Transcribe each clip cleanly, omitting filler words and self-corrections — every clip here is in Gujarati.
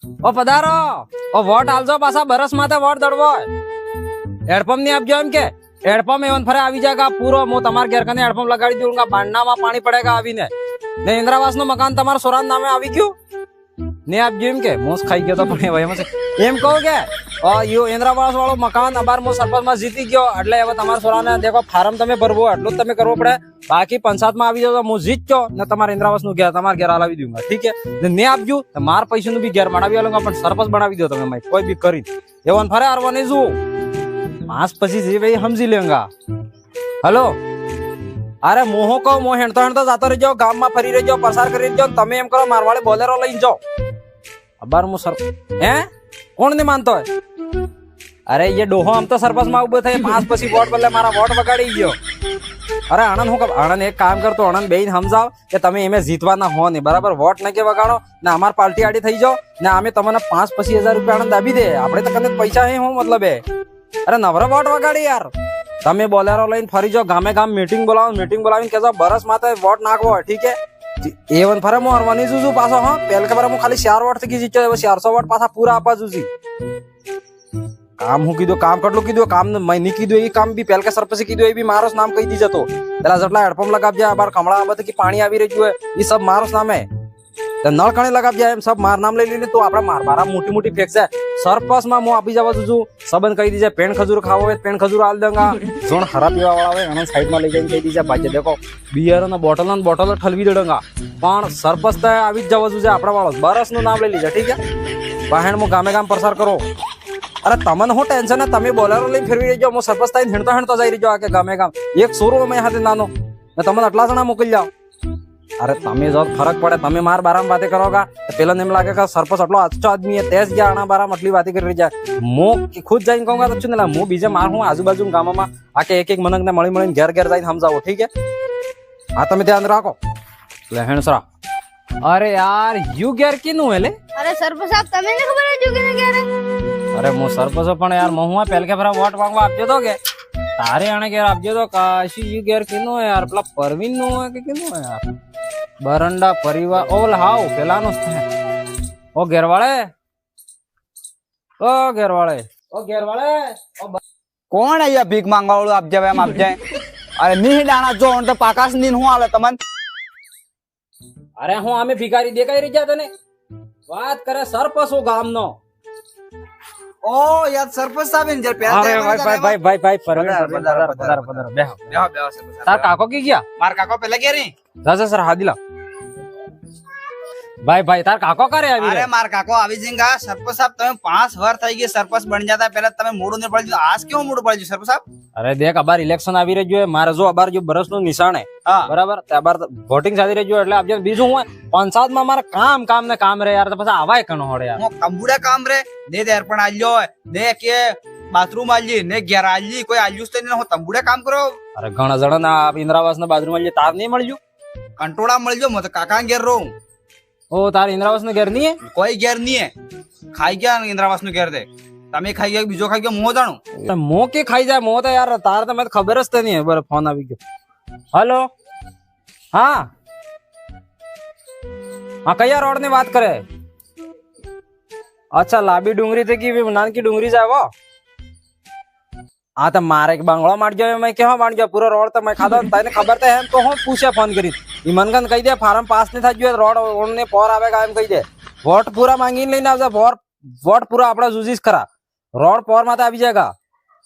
ઓ પધારો ઓ વોટ આલજો પાછા બરસ માથે વોટ દડવો હેડપંપ ની આપજો એમ કે હેડપંપ એવન ફરે આવી જાયગા પૂરો હું તમારા ઘેર કને હેડપંપ લગાડી દઉંગા બાંડનામાં પાણી પડેગા આવીને ને ઇન્દ્રાવાસ નું મકાન તમારા સોરાન નામે આવી ગયું ને આપજો એમ કે મોસ ખાઈ ગયો તો પણ એમ એમ કહું કે ઇન્દ્રાવાસ વાળો મકાન અબાર હું સરપંચ માં જીતી ગયો એટલે હવે તમારા સોરાને દેખો ફાર્મ તમે ભરવો એટલું જ તમે કરવો પડે બાકી પંચાયત માં આવી જાવ હું જીત ગયો ને તમારા ઇન્દ્રાવાસ નું ઘેર તમારા ઘેર હલાવી દઉંગા ઠીક છે ને આપજો માર પૈસા નું બી ઘેર બનાવી આલુંગા પણ સરપંચ બનાવી દો તમે કોઈ બી કરી એવન ફરે હારવાની શું માસ પછી જે ભાઈ સમજી લેંગા હલો અરે મોહો કહો મો હેણતો હેણતો જાતો રહી જાઓ ગામમાં ફરી રહી જાઓ પસાર કરી જાઓ તમે એમ કરો મારવાડે બોલેરો લઈને જાઓ અબાર હું સર હે કોણ ને માનતો હોય અરે ये ડોહો આમ તો સરપંચ માં ઉભો થઈ 5 પછી વોટ બદલે મારા વોટ બગાડી ગયો અરે આણંદ હું આણંદ એક કામ કરતો આણંદ બેન સમજાવ કે તમે એમે જીતવાના હો ને બરાબર વોટ ન કે વગાડો ને અમાર પાર્ટી આડી થઈ જાઓ ને અમે તમને 5 પછી 1000 રૂપિયા આણંદ આપી દે આપણે તો કને પૈસા હે હું મતલબ હે અરે નવરા વોટ વગાડી યાર તમે બોલેરો લઈને ફરી જાઓ ગામે ગામ મીટિંગ બોલાવીને કહેજો બરસ માથે વોટ નાખવો ઠીક હે એવન ફરે હું હરવાની છું પાછો હા પહેલા ખબર હું ખાલી 4 વોટ થી જીત્યો 400 વોટ પાછા પૂરા આપવા છું કામ હું કીધું કામ કેટલું કીધું કામ મેં નહીં કીધું એ કામ બી પહેલા સરપંચે કીધું એ બી મારો નામ કહી દીધો તો પેલા જેટલા હેડપંપ લગાવજે બાર કમળા બધું પાણી આવી રહ્યું હોય એ સબ મારો નામે નળ કણે લગાવજે એમ સબ માર નામ લઈ લઈને તો આપડે મારા મોટી મોટી ફેક છે સરપંચ માં હું આપી જવા છું સંબંધ કહી દીજે પેન ખજૂર ખાવો હોય પેન ખજૂર આલ દંગા જોણ ખરાબ પીવા વાળા હોય એને સાઈડ માં લઈ જઈને કહી દીજે ભાઈ દેખો બિયર અને બોટલ ઠલવી દેડંગા પણ સરપંચ તો આવી જ જવા છું આપડા વાળો બરસ નું નામ લઈ લીધે ઠીક છે બહેણ હું ગામે ગામ પ્રસાર કરો અરે તમને હું ટેન્શન હે તમે બોલેરો લઈને ફેરવી રહેજો હું સરપંચ થઈને હેણતો જઈ રહ્યો આ કે ગામે ગામ એક સોરો મેં હાથે નાનો ને તમને આટલા જણા મોકલી જાઓ અરે તમે જો ફરક પડે તમે માર બારામાં વાતે કરોગા પેલા એમ લાગે કે સરપંચ આટલો અચ્છો આદમી હે તેજ ગયા આના બારામાં આટલી વાતે કરી જાય હું ખુદ જઈને કહુંગા તો ને હું બીજે માર હું આજુબાજુ ગામમાં આકે એક મનકને મળીને ઘેર ઘેર જઈને સમજાવો ઠીક હે હા તમે ધ્યાન રાખો લે હેણસરા અરે યાર યુ ઘેર કીનું હે લે અરે સરપંચ સાહેબ તમને ને ખબર હે જુગીને ઘેર અરે હું સરપંચ પણ યાર મહુઆ પહેલ કે ફરા વોટ માંગવા આપજો તો કે તારે આને ઘેર આપજો તો કાશી યુ ઘેર કીનું હે યાર પેલા પરવીન નું હે કે કીનું હે યાર બરંડા પરિવાર ઓલ હાવ પેલાનો ઓ ઘેરવાળે કોણ અહીંયા ભીખ માંગવા વાળું આપજે એમ આપજે અરે ની દાણા જો તો પાકાશ ની હું હાલે તમને અરે હું અમે ભિખારી દેખાઈ રહી ગયા તને વાત કરે સરપંચ ગામનો ઓ યાર સરપંચ સાહેબ ને જર અરે ભાઈ તાર કાકો કી ગયા માર કાકો પેલા કે રી જા સર હાદીલા ભાઈ તાર કાકો કરે આવી અરે માર કાકો આવી જંગા સરપંચ સાહેબ તમે 5 વાર થઈ ગઈ સરપંચ બની જતા પહેલા તમે મોડું ને પડી આજ કેવું મોડું પડી ગયું સરપંચ સાહેબ અરે દેખ અબાર ઇલેક્શન આવી રહ્યું છે મારે જો અબાર જો બરસ નું નિશાન હે બરાબર અબાર વોટિંગ ચાલી રહ્યું એટલે આપજે બીજું હું પંચાયત માં મારે કામ ને કામ રે યાર તો પછી આવાય કનો હોડે યાર હું કંબુડા કામ રે દે અર્પણ આલ્યો દે કે બાથરૂમ આલી ને ઘેર આલી કોઈ આલ્યુસ તો હું તંબુડા કામ કરો અરે ઘણા જણા ના ઇન્દ્રાવાસ ના બાથરૂમ આલી તાર નહીં મળ્યું કંટોળા મળજો હું તો કાકા ઘેર રહું ઓ તાર ઇન્દ્રાવાસ નું ઘેર નહીં હે કોઈ ઘેર નહીં હે ખાઈ ગયા ઇન્દ્રાવાસ નું ઘેર દે તમે ખાઈ ગયા બીજો ખાઈ ગયો મો જાણું મો કે ખાઈ જાય મો તો યાર તાર તો મને ખબર જ નહીં બરાબર ફોન આવી ગયો હલો હા કયા રોડ ની વાત કરે અચ્છા લાંબી ડુંગરી થી કી નાનકી ડુંગરી જાય વો હા તો મારે એક બંગલો માંડજો મેં કેવા માંડજો પૂરો રોડ તો મેં ખાધો તને ખબર તો એમ તો હું પૂછે ફોન કરી ઈ મનકન કહી દે ફાર્મ પાસ નહીં થાય રોડ ઓને પોર આવેગા એમ કહી દે વોટ પૂરા માંગીને લઈને આવજે વોટ પૂરા આપડા જુજીસ ખરા રોડ પોર માં આવી જાયગા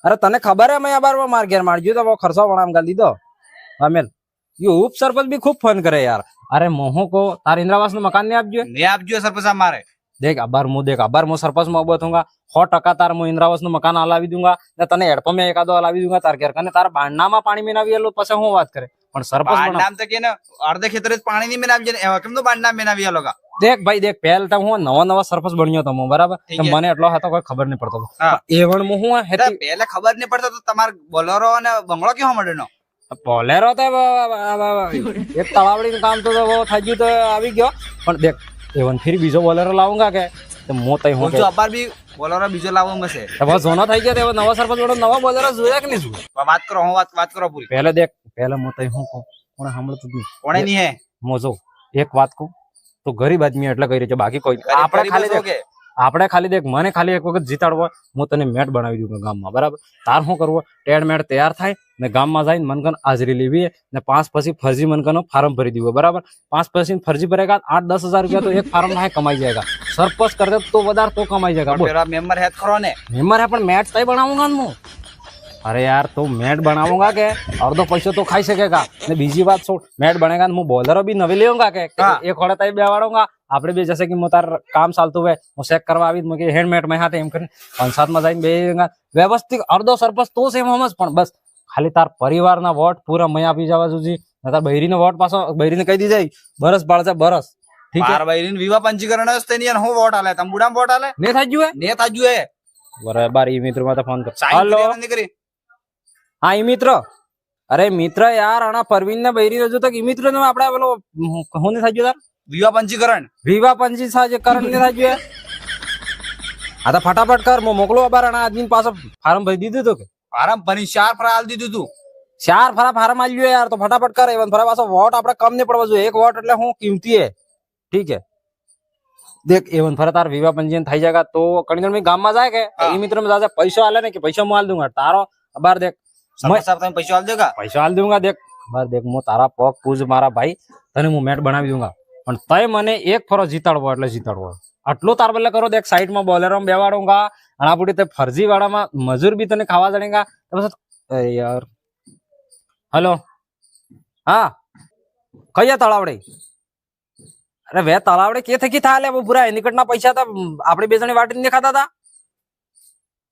અરે તને ખબર હે મેં બાર માર ઘેર માંડજો તો ખર્ચો વણામ ગાલ દીધો અમેલ યો ઉપ સરપંચ બી ખૂબ ફોન કરે યાર અરે મોહો કો તાર ઇન્દ્રાવાસ નું મકાન ને આપજો સરપંચ સાહેબ મારે देख अबार मु सरपंच में उभो थूंगा 100% तार मु इंद्रावास નું મકાન હલાવી દઉંગા ને તને હેડપંપ में एकादो हलावी दूंगा तार घर कने तार बांडनाમાં પાણી મેનાવી એલો પછી હું વાત કરે પણ સરપંચ બાંડનામ તો કે ને અર્ધે ખેતરે પાણી ની મેનાવી છે એવા કેમ તો બાંડનામ મેનાવી એલોગા देख भाई देख પહેલ તો હું નવા સરપંચ બન્યો તો બરાબર મને એટલો હતો કોઈ ખબર નહીં પડતો એવણ મુ હું હેતી પહેલે ખબર નહીં પડતો તો તમાર બોલેરો અને બંગલો કેવો મળ્યો બોલેરો તો એક તળાવડી નું કામ તો થઈ ગયું તો આવી ગયો પણ દેખ એવન ફિર બીજો બોલેરો લાવુંગા કે તો મો તઈ હું જો અબાર બી બોલેરો બીજો લાવવો મસે તો બસ જોનો થઈ ગયો તો નવા સરપંચ વડો નવા બોલેરો જોયા કે નહીં જોયા વાત કરો હું વાત કરો પૂરી પહેલે દેખ પહેલે મો તઈ હું કોણે સાંભળતું નહીં કોણે નહીં હે મો જો એક વાત કહું તો ગરીબ આદમી એટલે કહી રહ્યો છે બાકી કોઈ આપણે ખાલી આપણે ખાલી દેખ મને ખાલી એક વખત જીતાડવો હોય, હું તને મેટ બનાવી દઉં ગામમાં, બરાબર? તાર શું કરવું? ટેડ મેટ તૈયાર થાય ને ગામમાં જઈને મનકન હાજરી લેવી ને 5 પછી ફરજી મનકનો ફાર્મ ભરી દીધું, બરાબર? 5 પછી ફરજી ભરેગા 8-10 હજાર રૂપિયા તો એક ફાર્મ માં કમાઈ जाएगा. સરપંચ કરતે તો વધારે તો કમાઈ जाएगा. બોલ मेरा मेंबर है खरो ने मेम्बर है पण मैट तय बनाऊंगा ना હું. अरे यार तो मैट बनाऊंगा के अर्धो पैसो तो खाई सकेगा ने बीजी बात छोड़, मैट बनेगा तो હું બોલરો બી નવી લેઉંગા કે એક વડે તઈ બેવાડુંગા. આપણે બી જैसे कि હું તાર કામ ચાલતું હોય હું ચેક કરવા આવી હું કે હેન્ડમેટ માં હાથે એમ કરીને પંચાયતમાં જઈને બેંગા વ્યવસ્થિત અર્ધો સરપંચ તો સેમ હમજ, પણ બસ ખાલી તાર પરિવારના વોટ પૂરા મય આપી જવા જોઈએ. તાર બૈરીનો વોટ પાછો બૈરીને કહી દીધા બરસ બાળજા બરસ, ઠીક છે? बार बहिरीन विवाह पंजीकरण असते नहीं हो वोट आले तम बुडाम वोट आले ને થાજ્યું હે ने ताजू है બરાબર. ઈ મિત્ર માં ફોન કર. साइन हेलो करी नहीं करी હા ઈ મિત્ર, અરે મિત્ર યાર આના પરવીન ને બૈરી જો તક ઈ મિત્ર ને આપણે પેલો હું ને થાજ્યું તાર विवाह पंजीकरण વિવા પંજી સાજે કરણ ને થાજ્યું હે. આ તો ફટાફટ કર, હું મોકલો બાર આના આદમી પાસે ફાર્મ ભરી દીધું તો કે फारम बनी 4 फराल दी तू 4 ફરા ફાર્મ આલ્યો યાર, તો ફટાફટ કર. એવન ફરા પાછો વોટ આપણે કમ ને પડવા જોઈએ. એક વોટ એટલે હું કિંમતી હે, ઠીક હે? देख एवन फरा तार विवाह पंजीयन થઈ जाएगा तो कणगण में गाम में जाए के ई मित्र में जाए पैसा आले ने कि पैसा मैं आल दूंगा तारो. बार देख सरपंच साहब तम पैसा आल देगा पैसा आल दूंगा. देख बार देख मो तारा पग पूज मारा भाई तने હું મેટ બનાવી દઉંગા, પણ તય મને એક ફરો જીતાડવો એટલે જીતાડવો. આટલું તાર બલ્લે કરો. દેખ સાઈડ માં બોલેરો માં બેવાડુંગા અને આપડી તે ફરજી વાળામાં મજૂર બી તને ખાવા જણેગા. અરે યાર हेलो हाँ કયા તળાવડે? अरे वे तलावड़े के थे कि था ले वो बुरा है निकटना पैसा था आपने बेचने वाटी नहीं खाता था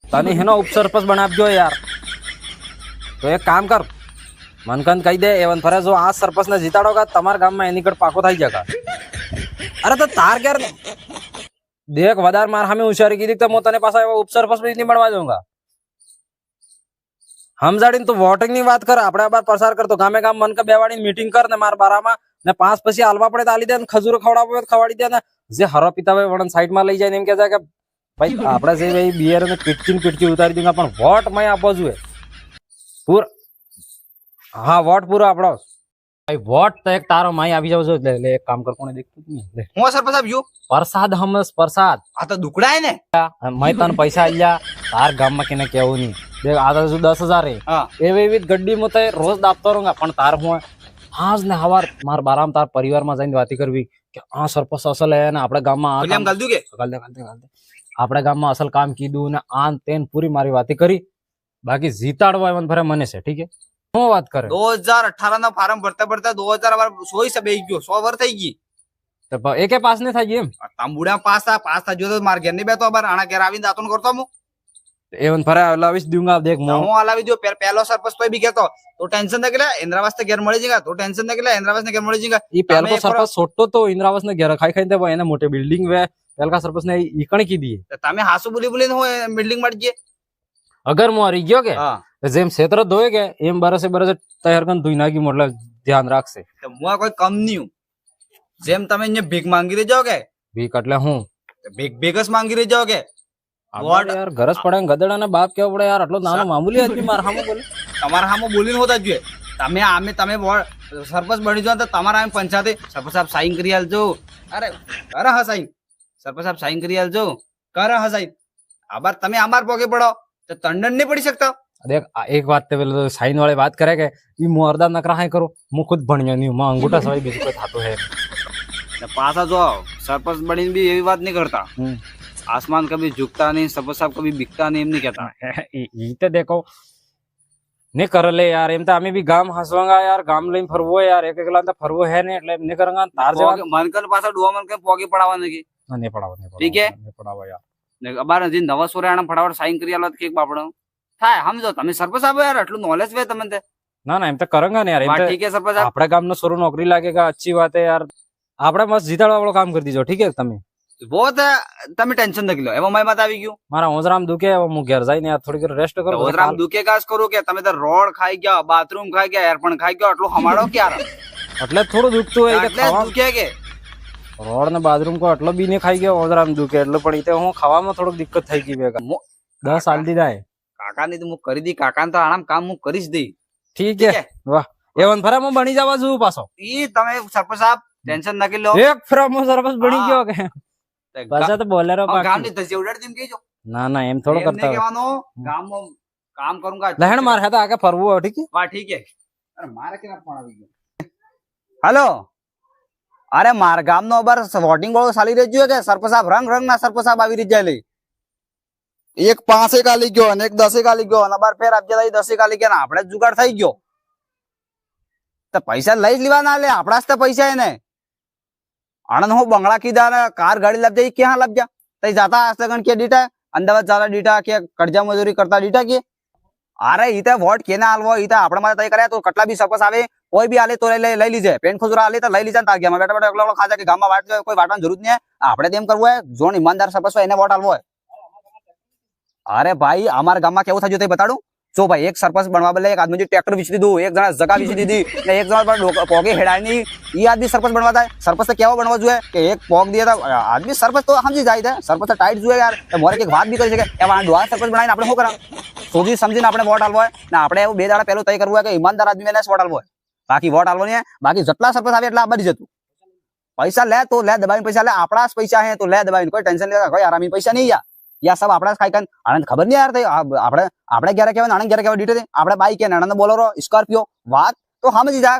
तने है ना उपसरपंच बना दो यार. तो एक काम कर मनकन कही दे एवन फरे जो आज सरपंच ने जीताड़ोगा तुम्हारे गांव में निकट पाको थाई जाएगा. अरे तो तार क्या देख वदार मार हमें होशियारी की दिखता मैं तने पासा उपसरपंच भी नहीं बनवा दूंगा. हम जाड़ी तो वोटिंग ની વાત કર, આપણે બાર પ્રસાર કર તો ગામે ગામ મન કે બેવાડી મીટિંગ કર ને માર બારામાં ને 5 પછી આલવા પડે તો આલી દે ને ખજૂરો ખવડાવો તો ખવાડી દે ને જે હરો પીતા હોય વણન સાઈડ માં લઈ જાય ને એમ કે છે કે ભાઈ આપણે જે ભાઈ બિયર ને પીટકી ઉતારી દઉંગા પણ વોટ મય આપવો જોઈએ પૂર. હા વોટ પૂરો આપણો ભાઈ વોટ તો એક તારો મય આવી જાવ જોઈએ. લે એક કામ કર કોને દેખતું નહીં લે હું સરપંચ સાहब यू પ્રસાદ હમસ પ્રસાદ आ तो दुकड़ा है ने મય તને પૈસા આલ્યા તાર ગામમાં કેને કેવું નહીં. देख आता जो 10,000 है हां એવી ગड्डी માં તો રોજ દાપતો રહુંગા, પણ તાર હું આજ ને હવાર માર બારામ તાર પરિવાર માં જઈને વાતી કરવી કે આ સરપંચ અસલ હે ને આપણે ગામમાં આ बोलिए हम गल दूंगे ગાલ દે આપણે ગામમાં અસલ કામ કીધું ને આન તેન પૂરી મારી વાતી કરી. બાકી જીતાડવા એવન ફરે મને છે, ઠીક હે? હું વાત કરે 2018 ના ફાર્મ ભરતા ભરતા 2000 વાર 100 से બેહી ગયો 100 વાર થઈ ગઈ તો એકે પાસ ને થાય એમ તાંબુડા પાસ થા જો તો માર ઘેર ની બેતો બાર આણા ઘેર આવીને દાતોન કરતો હું એવન ફરે લાવીશ દઉંગા. દેખ હું હલાવી દો પહેલો સરપંચ તો બી કહેતો તો ટેન્શન ન કે ઇન્દ્રાવાસ ને ઘેર મળી જગા તો ટેન્શન ન કે ઇન્દ્રાવાસ ને ઘેર મળી જગા. ઈ પહેલો સરપંચ છોટો તો ઇન્દ્રાવાસ ને ઘેર ખાઈ ખાઈને એને મોટે બિલ્ડિંગ વે પહેલકા સરપંચ ને ઈકણ કીધી. તમે હાસુ બોલી બોલીને હું બિલ્ડિંગ મળી ગઈ અગર હું હારી ગયો કે હા જેમ ક્ષેત્ર ધોય કે એમ બરસે તૈયાર કરીને ધોઈ નાખી એટલે ધ્યાન રાખશે. તો હું કોઈ કમ નહીં હું જેમ તમે અહીંયા ભીખ માંગી રહી જાઓ કે ભીખ એટલે હું ભીખ જ માંગી રહી જાઓ કે વોટ યાર ગરજ પડે ગધેડા ને બાપ કેવો પડે યાર. આટલો નાનો મામૂલી આદમી માર સામે બોલે તમારા સામે બોલીને હોતા જોઈએ. તમે સરપંચ બની જાઓ તો તમારા આમ પંચાયતે સરપંચ સાહેબ સાઈન કરી આલજો. અરે કરે હા સાઈન સરપંચ સાહેબ સાઈન કરી આલજો કરે હા સાઈન. આબાર તમે અમાર પોકે પડો તો તંડન નહીં પડી શકતા. દેખ એક વાત તે પેલો સાઈન વાળી વાત કરે કે ઈ હું અરદા નકરા હાય કરું હું ખુદ ભણ્યો નહીં હું અંગૂઠા સવાય બીજું કોઈ થતું હે ને પાછા જો સરપંચ બનીને બી એવી વાત નહીં કરતા. आसमान कभी झुकता नहीं सरपंच साहब कभी बिकता नहीं एम नहीं कहता. ઈ તો દેખો ને કરે લે યાર એમ તો અમે બી ગામ હસવાંગા યાર ગામ લઈને ફરવો યાર એક એકલા તો ફરવો હે ને એટલે એમને કરાંગા તાર જેવા મનકલ પાછા ડુઆ મનકલ પોગી પડાવવા નથી ને પડાવો ઠીક હે ને પડાવો યાર ને અબાર હજી નવા સોરાણા ફટાફટ સાઈન કરી આલો કેક બાપડો થાય સમજો તમે સરપંચ સાહેબ યાર એટલું નોલેજ વે તમને તે ના ના એમ તો કરાંગા ને યાર એમ તો ઠીક હે સરપંચ સાહેબ આપણે ગામનો સોરો નોકરી લાગેગા અચ્છી વાત હે યાર. આપણે મસ્ત જીતાડવા વાળો કામ કરી દીજો ઠીક હે તમે बहुत તમે ટેન્શન ન લો એમાં મારી માત આવી ગયું મારા ઓજરામ દુખે હું ઘેર જઈને થોડી રેસ્ટ કરું. ઓજરામ દુખે કાસ કરું કે તમે તો રોડ ખાઈ ગયા બાથરૂમ ખાઈ ગયા એરપણ ખાઈ ગયો આટલું હમાડો ક્યારે એટલે થોડું દુખતું હોય કે એટલે દુખે કે રોડ ને બાથરૂમ કો એટલો બી ને ખાઈ ગયો ઓજરામ દુખે એટલે પણ ઈ હું ખાવામાં થોડુંક દિક્કત થઈ ગઈ ભેગા 10 સાલ દીધા કાકા ની તો હું કરી દી કાકા તો આરામ કામ હું કરી જ દઈ. ઠીક હે વાહ એવન ફરા હું બની જવા જોઉં પાછો. ઈ તમે સરપંચ સાહેબ ટેન્શન ન લો એક ફરા હું સરપંચ બની ગયો કે પાછા તો બોલેરો ગામ પાકી ની ધસી ઉડાડી દીધી કહેજો ના ના એમ થોડું એમ નહીં કરતા હોય. કહેવાનું ગામમાં કામ કરુંગા લહેણ માર હે તો આગે ફરવું હોય ઠીક વાહ ઠીક હે અરે મારે કેના ફોન આવી ગયો હેલો અરે માર ગામનો અબર વોટિંગ વાળો ચાલી રહ્યો કે સરપંચ સાહેબ રંગ ના સરપંચ સાહેબ આવી રહ્યા લે એક 5 આલી ગયો અને એક 10 આલી ગયો અને બાર ફેર આપજે 10 આલી ગયા ને આપણે જ જુગાડ થઈ ગયો તો પૈસા લઈ જ લેવા ના લે આપણા જ તો પૈસા એને આણંદ હું બંગલા કીધા ને કાર ગાડી લાવજે ઈ ક્યાં લાવજા તઈ જાતા હશે ગણ કે દીટા અમદાવાદ જાતા દીટા કે કરજા મજૂરી કરતા દીટા કે અરે ઈ તો વોટ કેને આલવો ઈ તો આપણે માટે તઈ કર્યા તો કેટલા બી સરપંચ આવે કોઈ બી આલે તો લઈ લીજે પેન ખુજરા આલે તો લઈ લીજે તાર ગયા બેઠા બેઠા એકલો ખાજા કે ગામમાં વાટ કોઈ વાટવાની જરૂર નહીં આપણે તેમ કરવું હોય જોણ ઈમાનદાર સરપંચ હોય એને વોટ આલવો હોય અરે ભાઈ અમારા ગામમાં કેવું થયું તે બતાડું જો ભાઈ એક સરપંચ બનવા બદલે એક આદમી ટ્રેક્ટર વેચી દીધું એક જણા જગા વેચી દીધી ને એક જણા પર પોગે હેડાય નહીં ઈ આદમી સરપંચ બનવા થાય સરપંચ તો કેવો બનવા જોઈએ કે એક પોગ દે તો આદમી સરપંચ તો સમજી જાય છે સરપંચ તો ટાઈટ જોઈએ યાર મોરે એક વાત બી કરી શકે એવા ડોહા સરપંચ બનાવીને આપણે શું કરા સોજી સમજીને આપણે વોટ આલવો હોય ને આપણે એવું 2 દાડા પહેલું તય કરવું હોય કે ઈમાનદાર આદમી એને વોટ આલવો હોય બાકી વોટ આલવો નહીં બાકી જેટલા સરપંચ આવે એટલા બની જતું પૈસા લે તો લે દબાઈને પૈસા લે આપણા જ પૈસા હે તો લે દબાઈને કોઈ ટેન્શન લે કોઈ આરામી પૈસા નહીં યા સબ આપણા જ ખાઈ કન આનંદ ખબર નહીં યાર આપણે ક્યારે કહેવાય આનંદ ક્યારે કહેવાય ડીટે આપણે બાઈક કે આનંદ બોલેરો સ્કોર્પિયો વાત તો સમજી જાય